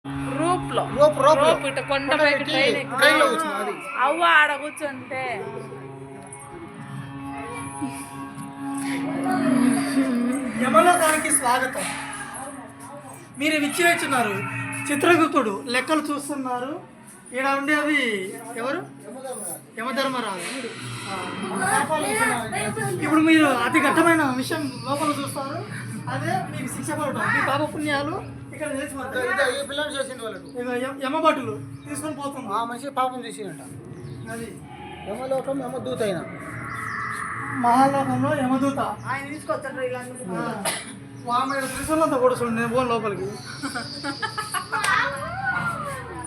Rope ఇట్లా కొండపైకి train అవ్వ ఆడ కూర్చుంటే యమలోకానికి స్వాగతం. మీరు విచ్చివేస్తున్నారు చిత్రగుప్తుడు లెక్కలు చూస్తున్నారు. ఈడ ఉండేది ఎవరు? యమధర్మరాజు. ఇప్పుడు మీరు అతి ఘట్టమైన విషయం లోపల చూస్తారు. అదే మీకు శిక్ష పడటం. మీ పాప పుణ్యాలు ఇక్కడ ఈ పిల్లలు చేసింది వాళ్ళకు యమభటులు తీసుకొని పోతుంది. ఆ మనిషి పాపం చేసినట్ట. అది యమలోకం యమదూత అయినా మహాలోకంలో యమదూత ఆయన తీసుకొచ్చాడు ఇలా ఆమె త్రిశూలంతా కూడా చూడండి. నేను పోను లోపలికి.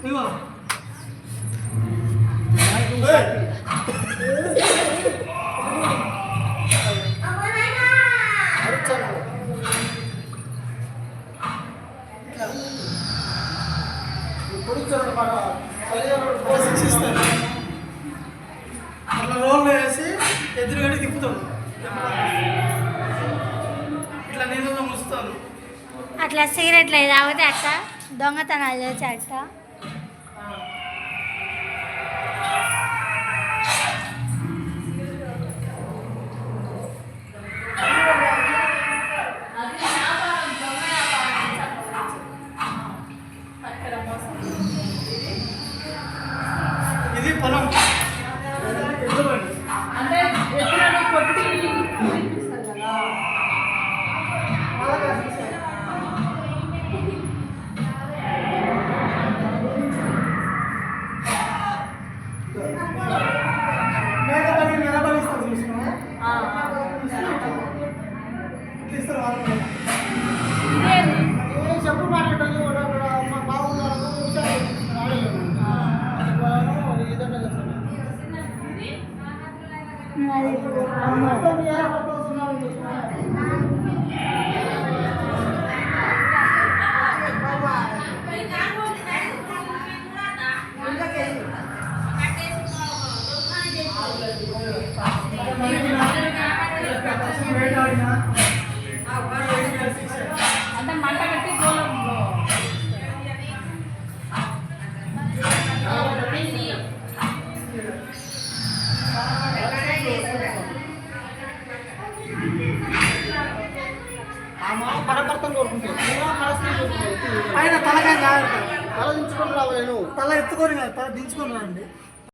ఇగో శిక్షిస్తారు. అట్లా రోడ్లు వేసి ఎదురుగడి తిప్పుతాడు. ఇట్లా నీళ్ళలో ముస్తారు. అట్లా సిగరెట్లు తాగితే అక్క దొంగతనాలు చేసి అక్క ఇది పొలం. అంటే ఎప్పుడైనా కొట్టి చూపిస్తారు కదా. మేకపల్లి నిలబడిస్తారు చూసుకున్నా. ఇస్తారు వాళ్ళు. చెప్పు మాట్లాడాలి బాగున్నారు అంటే మంట కట్టి గోళంలో పరపర్తం కోరుకుంటారు. ఆయన తలకాయ జాగ్రత్త. తల దించుకొని రావాలి. తల ఎత్తుకొని కాదు, తల దించుకొని రండి.